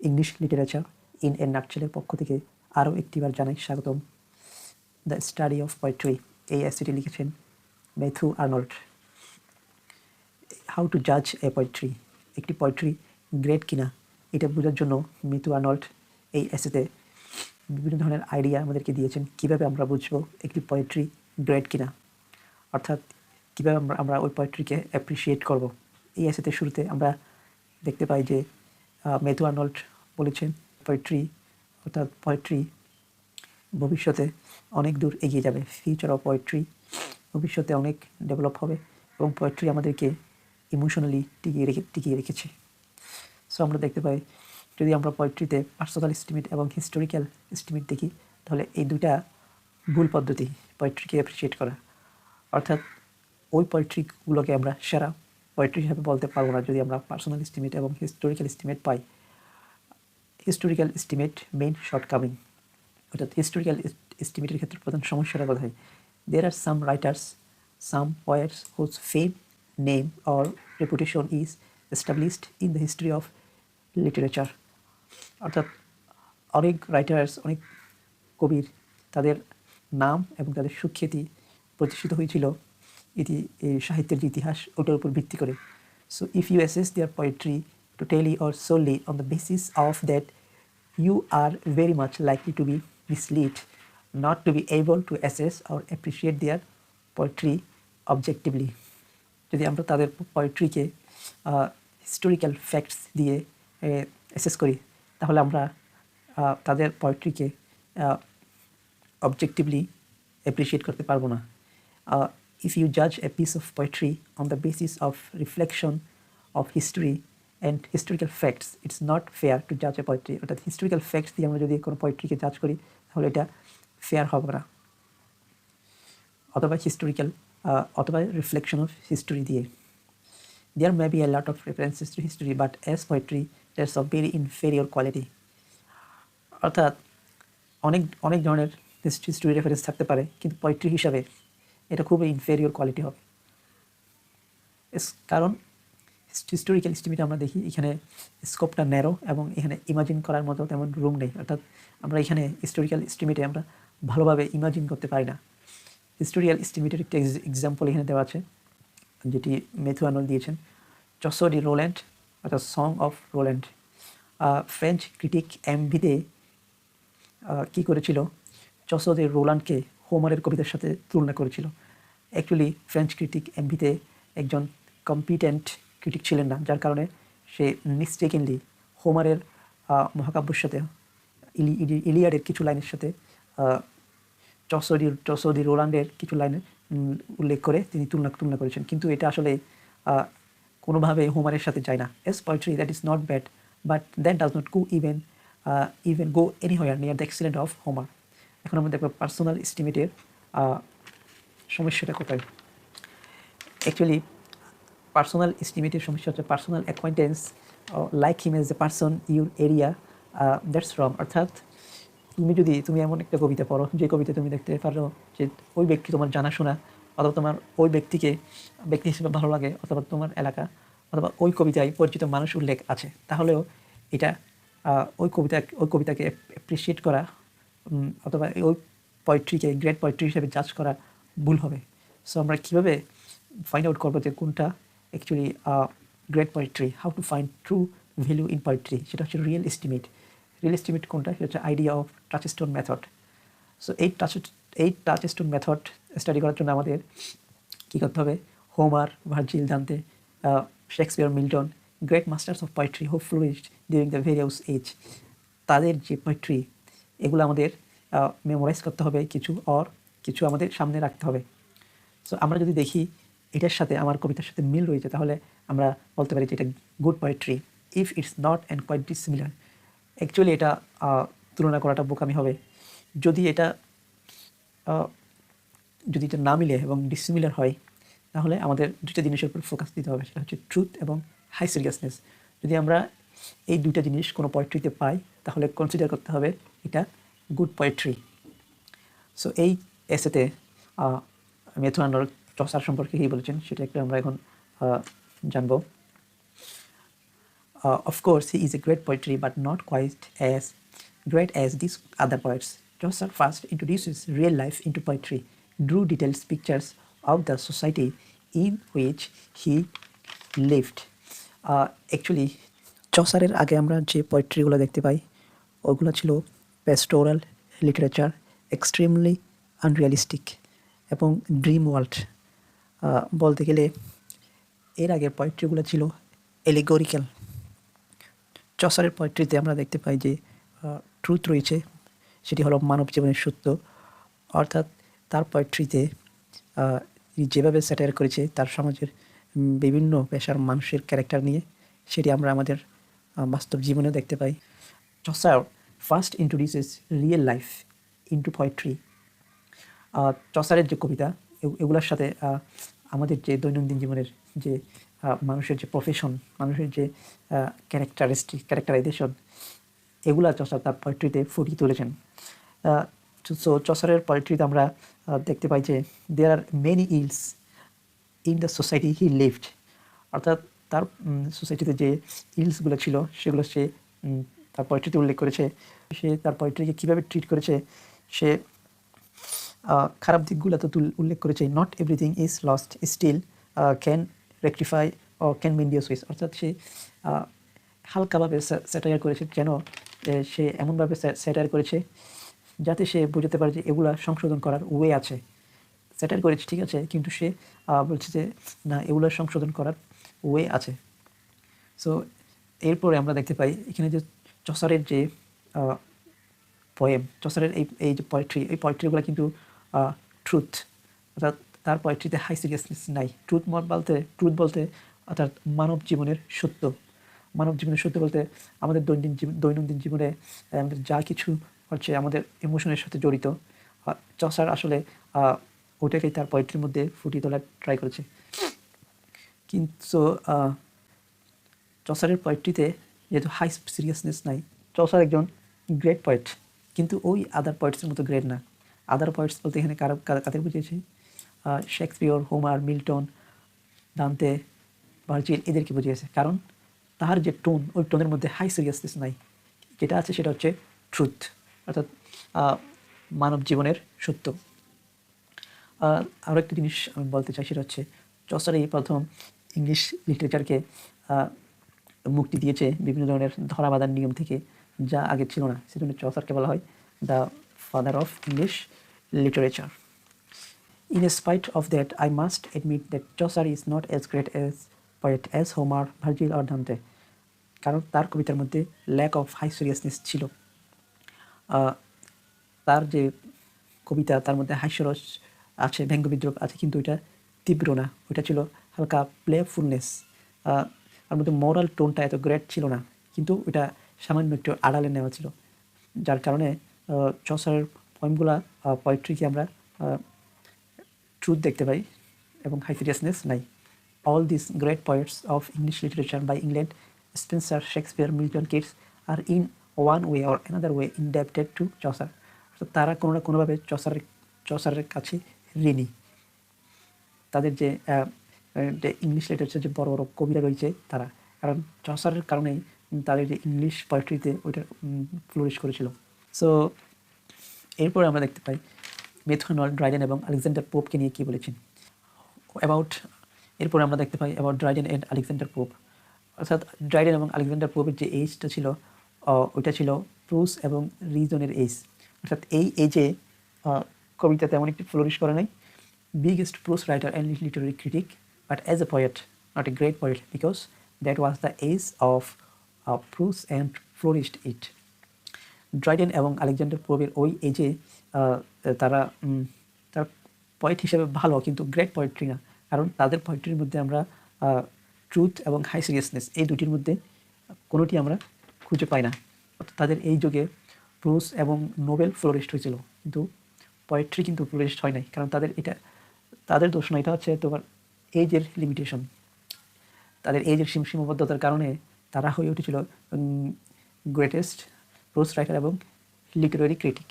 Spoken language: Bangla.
ইংলিশ লিটারেচার ইন এ নাটশেলের পক্ষ থেকে আরও একটিবার জানাই স্বাগতম। দ্য স্টাডি অফ পোয়েট্রি, এই এসেটি লিখেছেন ম্যাথিউ আর্নল্ড। হাউ টু জাজ এ পোয়েট্রি, একটি পোয়েট্রি গ্রেট কিনা এটা বোঝার জন্য ম্যাথিউ আর্নল্ড এই এসেতে বিভিন্ন ধরনের আইডিয়া আমাদেরকে দিয়েছেন কীভাবে আমরা বুঝবো একটি পোয়েট্রি গ্রেট কিনা, অর্থাৎ কীভাবে আমরা ওই পোয়েট্রিকে অ্যাপ্রিসিয়েট করব। এই এসেতে শুরুতে আমরা দেখতে পাই যে ম্যাথিউ আর্নল্ড বলেছেন পোয়েট্রি অর্থাৎ পোয়েট্রি ভবিষ্যতে অনেক দূর এগিয়ে যাবে। ফিউচার অফ পোয়েট্রি ভবিষ্যতে অনেক ডেভেলপ হবে এবং পোয়েট্রি আমাদেরকে ইমোশনালি টিকিয়ে রেখেছে। সো আমরা দেখতে পাই যদি আমরা পোয়েট্রিতে পার্সোনাল এস্টিমেট এবং হিস্টোরিক্যাল এস্টিমেট দেখি তাহলে এই দুটা ভুল পদ্ধতি পোয়েট্রিকে অ্যাপ্রিসিয়েট করা, অর্থাৎ ওই পোয়েট্রিগুলোকে আমরা সেরা পোয়েট্রি হিসাবে বলতে পারবো না যদি আমরা পার্সোনাল এস্টিমেট এবং হিস্টোরিক্যাল এস্টিমেট পাই। হিস্টোরিক্যাল এস্টিমেট মেইন শর্টকামিং, অর্থাৎ হিস্টোরিক্যাল এস্টিমেটের ক্ষেত্রে প্রধান সমস্যাটা কোথায়? There are some writers, some poets whose fame, name or reputation is established in the history of literature, অর্থাৎ অনেক রাইটার্স, অনেক কবির তাদের নাম এবং তাদের সুখ্যাতি প্রতিষ্ঠিত হয়েছিল সাহিত্যের যে ইতিহাস ওটার উপর ভিত্তি করে। So if you assess their poetry totally or solely on the basis of that, you are very much likely to be misled, not to be able to assess or appreciate their poetry objectively. যদি আমরা তাদের পোয়েট্রিকে হিস্টোরিক্যাল ফ্যাক্টস দিয়ে অ্যাসেস করি তাহলে আমরা তাদের পোয়েট্রিকে অবজেক্টিভলি অ্যাপ্রিসিয়েট করতে পারবো না। ইফ ইউ জাজ a piece of poetry on the basis of reflection of history and historical facts, it's not fair two জাজ এ পোয়েট্রি, অর্থাৎ হিস্টোরিক্যাল ফ্যাক্টস দিয়ে আমরা যদি কোনো পোয়েট্রিকে জাজ করি তাহলে এটা ফেয়ার হবে না, অথবা হিস্টোরিক্যাল অথবা রিফ্লেকশন অফ হিস্টোরি দিয়ে। There may be a lot of references to history but as poetry that's of very inferior quality, অর্থাৎ অনেক ধরনের হিস্টোরি রেফারেন্স থাকতে পারে কিন্তু পোয়েট্রি হিসাবে এটা খুবই ইনফেরিয়র কোয়ালিটি হবে। কারণ হিস্টোরিক্যাল এস্টিমেটে আমরা দেখি এখানে স্কোপটা ন্যারো এবং এখানে ইমাজিন করার মতো তেমন রুম নেই, অর্থাৎ আমরা এখানে হিস্টোরিক্যাল এস্টিমেটে আমরা ভালোভাবে ইমাজিন করতে পারি না। হিস্টোরিক্যাল এস্টিমেটের একটা এক্সাম্পল এখানে দেওয়া আছে যেটি ম্যাথিউ আর্নল্ড দিয়েছেন, চসো ডি রোল্যান্ড অর্থাৎ song of Roland. French critic এমভিতে কী করেছিল, চসো ডি রোল্যান্ডকে হোমারের কবিতার সাথে তুলনা করেছিল। অ্যাকচুয়ালি ফ্রেঞ্চ ক্রিটিক এমভিতে একজন কম্পিটেন্ট ক্রিটিক ছিলেন না, যার কারণে সে মিস্টেকেনলি হোমারের মহাকাব্যের সাথে ইলিয়াডের কিছু লাইনের সাথে চসো ডি রোল্যান্ডের কিছু লাইনের উল্লেখ করে তিনি তুলনা করেছেন, কিন্তু এটা আসলে কোনোভাবে হোমারের সাথে যায় না। S poetry that is not bad but that does not go even go anywhere near the excellent of Homer. এখন আমরা দেখব পার্সোনাল এস্টিমেটের সমস্যাটা কোথায়। অ্যাকচুয়ালি পার্সোনাল এস্টিমেটের সমস্যা হচ্ছে personal acquaintance like him as a person your area, that's wrong. অর্থাৎ তুমি এমন একটা কবিতা পড়ো যে কবিতা তুমি দেখতে পারো যে ওই ব্যক্তি তোমার জানাশোনা অথবা তোমার ওই ব্যক্তি হিসেবে ভালো লাগে, অথবা তোমার এলাকা অথবা ওই কবিতায় পরিচিত মানুষ উল্লেখ আছে, তাহলেও এটা ওই কবিতাকে অ্যাপ্রিসিয়েট করা অথবা ওই পোয়েট্রিকে গ্রেট পোয়েট্রি হিসেবে জাজ করা ভুল হবে। সো আমরা কীভাবে ফাইন্ড আউট করবো যে কোনটা actually great poetry, how to find true value in poetry, সেটা হচ্ছে রিয়েল এস্টিমেট। রিয়েল এস্টিমেট কোনটা, সেটা হচ্ছে আইডিয়া অফ টাচস্টোন মেথড। সো এই টাচস্টোন মেথড স্টাডি করার জন্য আমাদের কী করতে হবে, Homer, Virgil, Dante, Shakespeare, Milton, great masters of poetry who flourished during the various age, তাদের যে পোয়েট্রি এগুলো আমাদের মেমোরাইজ করতে হবে, কিছু আমাদের সামনে রাখতে হবে। সো আমরা যদি দেখি এটার সাথে আমার কবিতার সাথে মিল রয়েছে তাহলে আমরা বলতে পারি যে এটা good poetry. If it's not and quite dissimilar, actually এটা তুলনা করাটা বোকামি হবে। যদি এটা না মিলে এবং ডিসিমিলার হয় তাহলে আমাদের দুইটা জিনিসের উপর ফোকাস দিতে হবে, সেটা হচ্ছে ট্রুথ এবং হাই সিরিয়াসনেস। যদি আমরা এই দুইটা জিনিস কোনো পোয়েট্রিতে পাই তাহলে কনসিডার করতে হবে এটা গুড পোয়েট্রি। সো এই এসেতে ম্যাথিউ আর্নল্ড চসার সম্পর্কে কী বলেছেন সেটা একটু আমরা এখন জানব। Of course, he is a great poetry, but not quite as great as these other poets. Chaucer first introduces real life into poetry, drew detailed pictures of the society in which he lived. Actually, চসারের আগে আমরা যে পোয়েট্রিগুলো দেখতে পাই ওগুলো ছিল প্যাস্টোরাল লিটারেচার, এক্সট্রিমলি আনরিয়ালিস্টিক এবং ড্রিম ওয়ার্ল্ড। বলতে গেলে এর আগের পোয়েট্রিগুলো ছিল এলিগোরিক্যাল। চসারের পোয়েট্রিতে আমরা দেখতে পাই যে ট্রুথ রয়েছে, সেটি হলো মানব জীবনের সত্য। অর্থাৎ তার পোয়েট্রিতে যেভাবে স্যাটায়ার করেছে তার সমাজের বিভিন্ন পেশার মানুষের ক্যারেক্টার নিয়ে, সেটি আমরা আমাদের বাস্তব জীবনে দেখতে পাই। Chaucer first introduces real life into poetry. চসারের যে কবিতা এগুলোর সাথে আমাদের যে দৈনন্দিন জীবনের যে মানুষের যে প্রফেশন, মানুষের যে ক্যারেক্টারাইজেশন, এগুলা চসার তার পোয়েট্রিতে ফুটিয়ে তুলেছেন। সো চসারের পোয়েট্রিতে আমরা দেখতে পাই যে there are many ills in the society he lived. অর্থাৎ তার সোসাইটিতে যে ইলসগুলো ছিল সেগুলো সে তার পোয়েট্রিতে উল্লেখ করেছে। সে তার পোয়েট্রিকে কীভাবে ট্রিট করেছে, সে খারাপ দিকগুলো তো উল্লেখ করেছে। Not everything is lost, still can rectify ও ক্যান মেন্ড ইউর সুইচ। অর্থাৎ সে হালকাভাবে স্যাটায়ার করেছে, যেন সে এমনভাবে স্যাটায়ার করেছে যাতে সে বুঝতে পারে যে এগুলা সংশোধন করার ওয়ে আছে। স্যাটায়ার করেছে ঠিক আছে, কিন্তু সে বলছে যে না, এগুলো সংশোধন করার ওয়ে আছে। সো এরপরে আমরা দেখতে পাই এখানে যে চসারের যে পোয়েম, চসারের এই যে পোয়েট্রি, এই পোয়েট্রিগুলো কিন্তু ট্রুথ, অর্থাৎ তার পোয়েট্রিতে হাই সিরিয়াসনেস নাই। ট্রুথ বলতে অর্থাৎ মানব জীবনের সত্য। মানব জীবনের সত্য বলতে আমাদের দৈনন্দিন জীবনে আমাদের যা কিছু হচ্ছে আমাদের ইমোশনের সাথে জড়িত, চসার আসলে ওটাকেই তার পোয়েট্রির মধ্যে ফুটিয়ে তোলার ট্রাই করেছে। কিন্তু চসারের পোয়েট্রিতে যেহেতু হাই সিরিয়াসনেস নাই, চসার একজন গ্রেট পোয়েট, কিন্তু ওই আদার পোয়েটসের মতো গ্রেট না। আদার পোয়েটস বলতে এখানে কাদের বুঝিয়েছে? শেক্সপিয়র, হোমার, মিল্টন, দান্তে, ভার্জিল, এদেরকে বুঝিয়েছে। কারণ তার যে টোন, ওই টোনের মধ্যে হাই সিরিয়াসনেস নাই। যেটা আছে সেটা হচ্ছে ট্রুথ, অর্থাৎ মানব জীবনের সত্য। আরও একটা জিনিস আমি বলতে চাই, সেটা হচ্ছে চসার এই প্রথম ইংলিশ লিটারেচারকে মুক্তি দিয়েছে বিভিন্ন ধরনের ধরাবাঁধার নিয়ম থেকে, যা আগে ছিল না। সেজন্য চসারকে বলা হয় the father of English literature. In spite of that, I must admit that Chaucer is not as great as poet as Homer, Virgil or Dante. কারণ তার কবিতার মধ্যে ল্যাক অফ হাই সিরিয়াসনেস ছিল। তার যে কবিতা তার মধ্যে হাস্যরস আছে, ব্যঙ্গ বিদ্রোহ আছে, কিন্তু ওইটা তীব্র না, ওইটা ছিল হালকা প্লেফুলনেস। তার মধ্যে মোরাল টোনটা এত গ্রেট ছিল না, কিন্তু ওইটা সামান্য একটু আড়ালে নেওয়া ছিল, যার কারণে চসারের পয়েমগুলা পোয়েট্রিকে আমরা ট্রুথ দেখতে পাই এবং হাই সিরিয়াসনেস নাই। All this great poets of English literature by England, Spenser, Shakespeare, Milton, Keats আর in one way or another way indebted to Chaucer. তারা কোনো না কোনোভাবে চসারের কাছে ঋণী। তাদের যে ইংলিশ লিটারেচার যে বড় বড় কবিরা রয়েছে তারা, কারণ চসারের কারণেই তাদের যে ইংলিশ পোয়েট্রিতে ওইটা ফ্লোরিশ করেছিল। সো এরপরে আমরা দেখতে পাই ম্যাথিউ আর্নল্ড, ড্রাইডেন এবং আলেকজান্ডার পোপকে নিয়ে কী বলেছেন। এরপরে আমরা দেখতে পাই about Dryden and Alexander Pope. অর্থাৎ ড্রাইডেন এবং আলেকজান্ডার পোপের যে এজটা ছিল, ওইটা ছিল প্রুস এবং রিজনের এজ। অর্থাৎ এই এজে কবিতা তেমন একটি ফ্লোরিশ করে নাই। biggest prose writer and literary critic, but as a poet, not a great poet, because that was the age of prose and flourished it. Dryden এবং আলেকজান্ডার পোপের ওই এজে তারা তার পোয়েট হিসেবে ভালো, কিন্তু গ্রেট পোয়েট্রি না, কারণ তাদের পোয়েট্রির মধ্যে আমরা ট্রুথ এবং হাই সিরিয়াসনেস এই দুটির মধ্যে কোনোটি আমরা খুঁজে পাই না। তাদের এই যুগে প্রোজ এবং নোবেল ফ্লোরিস্ট হয়েছিল, কিন্তু পোয়েট্রি কিন্তু ফ্লোরিস্ট হয় নাই, কারণ তাদের দোষ না, এটা হচ্ছে তোমার এজের লিমিটেশন। তাদের এজের সীমাবদ্ধতার কারণে তারা হয়ে উঠেছিল গ্রেটেস্ট প্রোজ রাইটার এবং লিটারেরি ক্রিটিক।